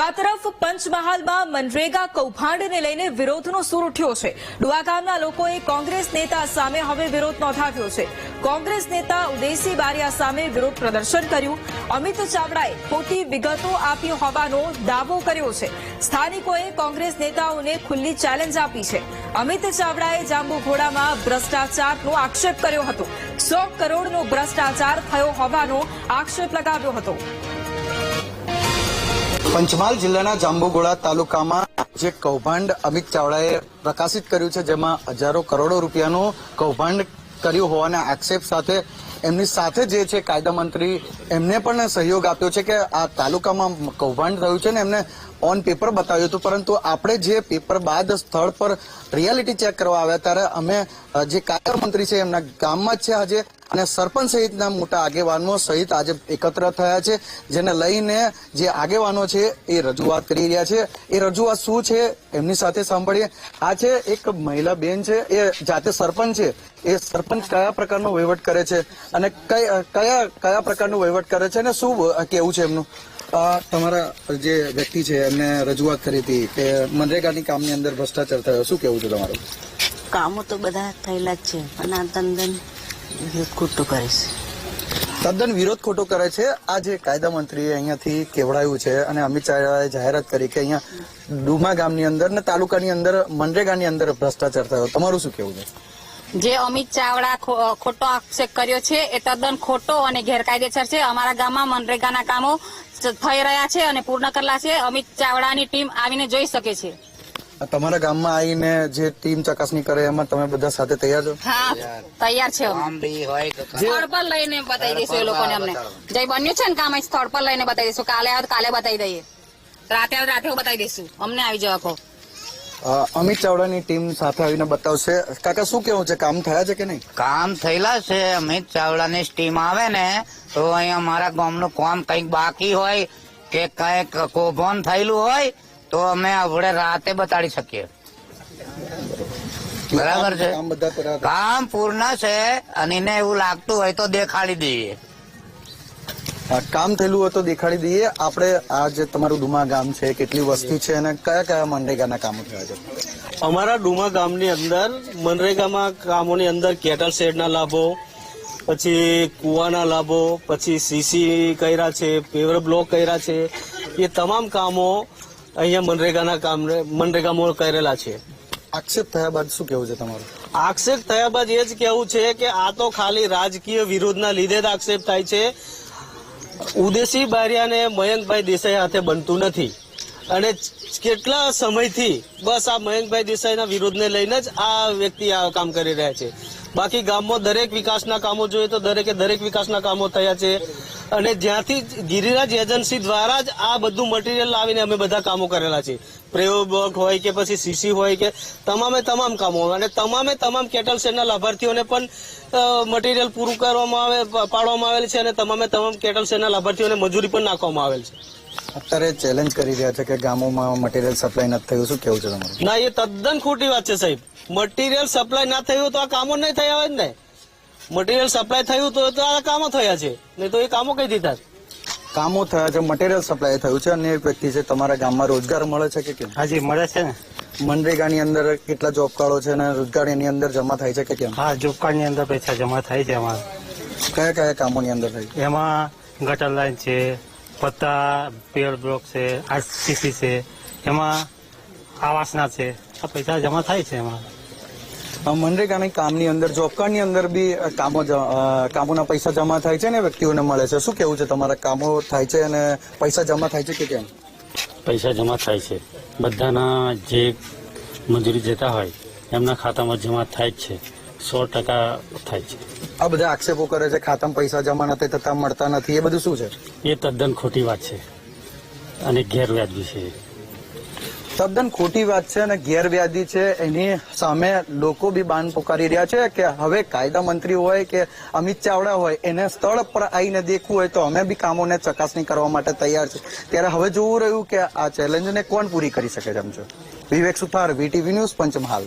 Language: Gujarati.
તો આ તરફ પંચમહાલમાં મનરેગા કૌભાંડને લઈને વિરોધનો સૂર ઉઠ્યો છે। ડુઆ ગામના લોકોએ કોંગ્રેસ નેતા સામે હવે વિરોધ નોંધાવ્યો છે। કોંગ્રેસ નેતા ઉદયસિંહ બારિયા સામે વિરોધ પ્રદર્શન કર્યું। અમિત ચાવડાએ ખોટી વિગતો આપી હોવાનો દાવો કર્યો છે। સ્થાનિકોએ કોંગ્રેસ નેતાઓને ખુલ્લી ચેલેન્જ આપી છે। અમિત ચાવડાએ જાંબુઘોડામાં ભ્રષ્ટાચારનો આક્ષેપ કર્યો હતો। 100 કરોડનો ભ્રષ્ટાચાર થયો હોવાનો આક્ષેપ લગાવ્યો હતો। પંચમહાલ જિલ્લાના જાંબુઘોડા તાલુકામાં જે કૌભાંડ અમિત ચાવડાએ પ્રકાશિત કર્યું છે, જેમાં હજારો કરોડો રૂપિયાનું કૌભાંડ કર્યું હોવાના આક્ષેપ સાથે એમની સાથે જે છે કાયદા મંત્રી એમને પણ સહયોગ આપ્યો છે કે આ તાલુકામાં કૌભાંડ થયું છે ને એમને ઓન પેપર બતાવ્યું હતું, પરંતુ આપણે જે પેપર બાદ સ્થળ પર રિયાલિટી ચેક કરવા આવ્યા ત્યારે અમે જે કાયદા મંત્રી છે એમના ગામમાં જ છે આજે, અને સરપંચ સહિતના મોટા આગેવાનો સહિત આજે એકત્ર થયા છે, જેને લઈને જે આગેવાનો છે એ રજૂઆત કરી રહ્યા છે। એ રજૂઆત શું છે એમની સાથે સાંભળીએ। આ છે એક મહિલા બેન છે, એ જાતે સરપંચ છે। એ સરપંચ કયા પ્રકારનો વહીવટ કરે છે અને કયા પ્રકારનો વહીવટ કરે છે અને શું કેવું છે એમનું? તમારા જે વ્યક્તિ છે એમને રજૂઆત કરી હતી કે મનરેગાની કામની અંદર ભ્રષ્ટાચાર થયો, શું કેવું છે તમારું? કામો તો બધા થયેલા જ છે, પણ આ તદ્દન વિરોધ ખોટું કરે છે। તદ્દન વિરોધ ખોટો કરે છે। આ જે કાયદા મંત્રીએ અહીંયાથી કેવડાયું છે અને અમિત ચાવડાએ જાહેરાત કરી કે અહીંયા ડુમા ગામની અંદર ને તાલુકાની અંદર મનરેગાની અંદર ભ્રષ્ટાચાર થયો, તમારું શું કેવું છે? જે અમિત ચાવડા ખોટો આક્ષેપ કર્યો છે એ તદ્દન ખોટો અને ગેરકાયદેસર છે। અમારા ગામમાં મનરેગાના કામો થઈ રહ્યા છે અને પૂર્ણ કરેલા છે। અમિત ચાવડાની ટીમ આવીને જોઈ શકે છે। તમારા ગામમાં આવીને જે ટીમ ચકાસણી કરે એમાં તમે બધા સાથે તૈયાર છો? હા, તૈયાર છે। સ્થળ પર લઈને બતાવી દઈશું એ લોકોને। અમને જે બન્યું છે ને કામ સ્થળ પર લઈને બતાવી દઈશું। કાલે આવે કાલે બતાવી દઈએ, રાતે બતાવી દઈશું। અમને આવી જવા કહો। અમિત ચાવડાની ટીમ સાથે આવીને બતાવશે। કાકા શું કેવું છે, કામ થયા છે કે નહીં? કામ થયેલા છે। અમિત ચાવડાની ટીમ આવે ને તો અહીંયા મારા ગામનું કામ કંઈક બાકી હોય કે કંઈક કૌભાંડ થયેલું હોય તો અમે આપણે રાતે બતાડી શકીએ। બરાબર છે, કામ પૂર્ણ છે અને એને એવું લાગતું હોય તો દેખાડી દઈએ। કામ થયેલું હોય તો દેખાડી દઈએ। આપણે આ જે તમારું ડુમા ગામ છે, કેટલી વસ્તી છે અને કયા કયા મનરેગાના કામો થયા છે? અમારા ડુમા ગામની અંદર મનરેગામાં કામોની અંદર કેટલ શેડના લાભો, પછી કુવાના લાભો, પછી સીસી કર્યા છે, પેવર બ્લોક કર્યા છે, એ તમામ કામો અહીંયા મનરેગામાં કરેલા છે। આક્ષેપ થયા બાદ શું કેવું છે તમારું? આક્ષેપ થયા બાદ એ જ કેવું છે કે આ તો ખાલી રાજકીય વિરોધના લીધે જ આક્ષેપ થાય છે। ઉદયસિંહ બારિયા અને મયંકભાઈ દેસાઈ હાથે બનતું નથી, અને કેટલા સમયથી બસ આ મયંકભાઈ દેસાઈના વિરોધને લઈને જ આ વ્યક્તિ આ કામ કરી રહ્યા છે। બાકી ગામમાં દરેક વિકાસના કામો જોઈએ તો દરેક વિકાસના કામો થયા છે, અને જ્યાંથી ગિરિરાજ એજન્સી દ્વારા જ આ બધું મટીરિયલ લાવીને અમે બધા કામો કરેલા છે। પ્રેવ બ્લોક હોય કે પછી સીસી હોય કે તમામ કામો, અને તમામ કેટલ શેડના લાભાર્થીઓને પણ મટીરિયલ પૂરું પાડવામાં આવેલ છે, અને તમામ કેટલ શેડના લાભાર્થીઓને મજૂરી પણ નાખવામાં આવેલ છે। અત્યારે ચેલેન્જ કરી રહ્યા છે કે ગામોમાં મટીરિયલ સપ્લાય નથી થયું, શું કેવું છે તમારું? ના, એ તદ્દન ખોટી વાત છે સાહેબ। મટીરિયલ સપ્લાય ના થયું તો આ કામો નહીં થયા હોય ને। મટીરિયલ સપ્લાય થયું તો આ કામો થયા છે, નહીં તો એ કામો કઈ દીધા? કામો થયા છે, મટીરિયલ સપ્લાય થયું છે, અને એક વ્યક્તિ છે તમારા ગામમાં રોજગાર મળે છે કે કેમ? હાજી મળે છે ને। મનરેગાની અંદર કેટલા જોબ કાર્ડો છે અને રોજગાર એની અંદર જમા થાય છે કે કેમ? હા, જોબ કાર્ડ ની અંદર પૈસા જમા થાય છે અમારે। કયા કામોની અંદર થાય? એમાં ગટર લાઈન છે, પત્તા પેવર બ્લોક છે, આરસીસી છે, એમાં આવાસના છે, આ પૈસા જમા થાય છે એમાં। મનરેગાની કામની અંદર જોબ કાર્ડની અંદર બી કામોના પૈસા જમા થાય છે ને વ્યક્તિઓને મળે છે, શું કેવું છે? તમારા કામો થાય છે અને પૈસા જમા થાય છે કે કેમ? પૈસા જમા થાય છે, બધાના જે મજૂરી જતા હોય એમના ખાતામાં જમા થાય જ છે, 100% થાય છે। આ બધા આક્ષેપો કરે છે ખાતામાં પૈસા જમા નથી થતા, મળતા નથી, એ બધું શું છે? એ તદ્દન ખોટી વાત છે અને ગેરવ્યાજબી છે। તદ્દન ખોટી વાત છે અને ગેરવ્યાજી છે। એની સામે લોકો બી બાન પોકારી રહ્યા છે કે હવે કાયદા મંત્રી હોય કે અમિત ચાવડા હોય એને સ્થળ પર આવીને દેખવું હોય તો અમે બી કામોને ચકાસણી કરવા માટે તૈયાર છે। ત્યારે હવે જોવું રહ્યું કે આ ચેલેન્જને કોણ પૂરી કરી શકે છે। વિવેક સુથાર, વીટીવી ન્યૂઝ, પંચમહાલ।